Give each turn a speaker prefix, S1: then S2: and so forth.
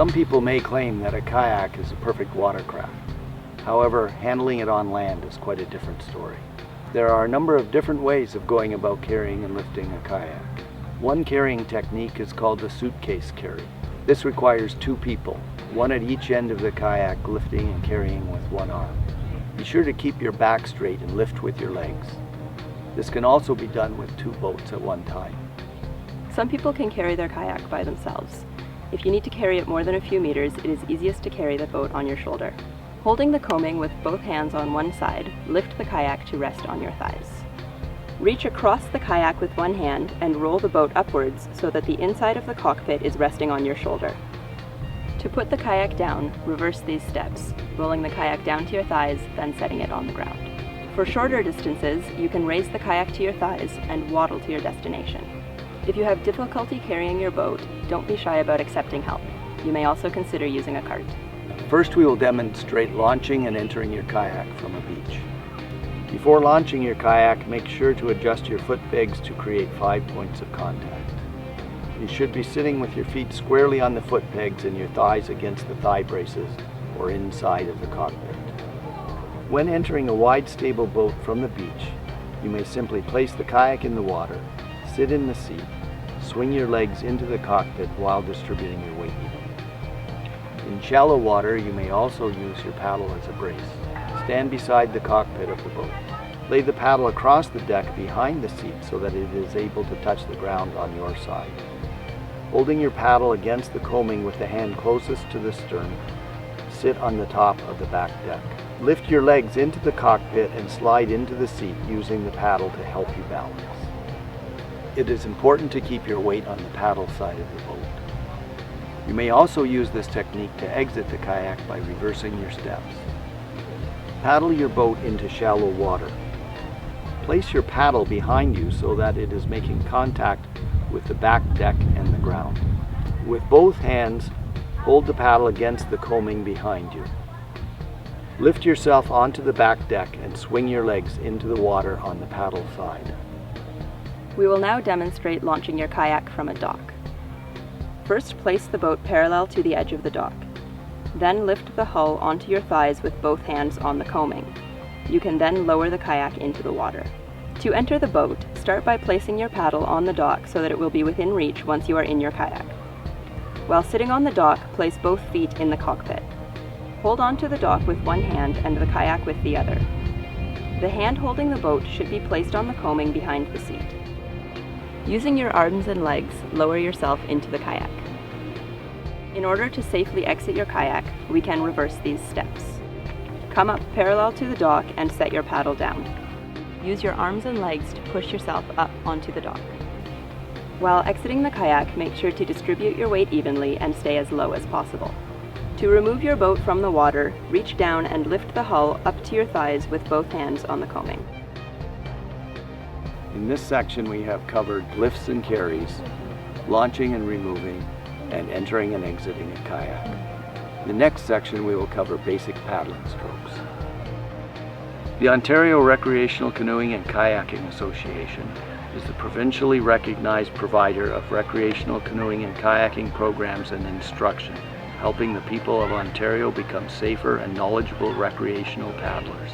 S1: Some people may claim that a kayak is a perfect watercraft. However, handling it on land is quite a different story. There are a number of different ways of going about carrying and lifting a kayak. One carrying technique is called the suitcase carry. This requires two people, one at each end of the kayak, lifting and carrying with one arm. Be sure to keep your back straight and lift with your legs. This can also be done with two boats at one time.
S2: Some people can carry their kayak by themselves. If you need to carry it more than a few meters, it is easiest to carry the boat on your shoulder. Holding the coaming with both hands on one side, lift the kayak to rest on your thighs. Reach across the kayak with one hand and roll the boat upwards so that the inside of the cockpit is resting on your shoulder. To put the kayak down, reverse these steps, rolling the kayak down to your thighs, then setting it on the ground. For shorter distances, you can raise the kayak to your thighs and waddle to your destination. If you have difficulty carrying your boat, don't be shy about accepting help. You may also consider using a cart.
S1: First, we will demonstrate launching and entering your kayak from a beach. Before launching your kayak, make sure to adjust your foot pegs to create 5 points of contact. You should be sitting with your feet squarely on the foot pegs and your thighs against the thigh braces or inside of the cockpit. When entering a wide, stable boat from the beach, you may simply place the kayak in the water, sit in the seat, swing your legs into the cockpit while distributing your weight evenly. In shallow water, you may also use your paddle as a brace. Stand beside the cockpit of the boat. Lay the paddle across the deck behind the seat so that it is able to touch the ground on your side. Holding your paddle against the coaming with the hand closest to the stern, sit on the top of the back deck. Lift your legs into the cockpit and slide into the seat using the paddle to help you balance. It is important to keep your weight on the paddle side of the boat. You may also use this technique to exit the kayak by reversing your steps. Paddle your boat into shallow water. Place your paddle behind you so that it is making contact with the back deck and the ground. With both hands, hold the paddle against the coaming behind you. Lift yourself onto the back deck and swing your legs into the water on the paddle side.
S2: We will now demonstrate launching your kayak from a dock. First, place the boat parallel to the edge of the dock. Then lift the hull onto your thighs with both hands on the coaming. You can then lower the kayak into the water. To enter the boat, start by placing your paddle on the dock so that it will be within reach once you are in your kayak. While sitting on the dock, place both feet in the cockpit. Hold on to the dock with one hand and the kayak with the other. The hand holding the boat should be placed on the coaming behind the seat. Using your arms and legs, lower yourself into the kayak. In order to safely exit your kayak, we can reverse these steps. Come up parallel to the dock and set your paddle down. Use your arms and legs to push yourself up onto the dock. While exiting the kayak, make sure to distribute your weight evenly and stay as low as possible. To remove your boat from the water, reach down and lift the hull up to your thighs with both hands on the coaming.
S1: In this section, we have covered lifts and carries, launching and removing, and entering and exiting a kayak. In the next section, we will cover basic paddling strokes. The Ontario Recreational Canoeing and Kayaking Association is the provincially recognized provider of recreational canoeing and kayaking programs and instruction, helping the people of Ontario become safer and knowledgeable recreational paddlers.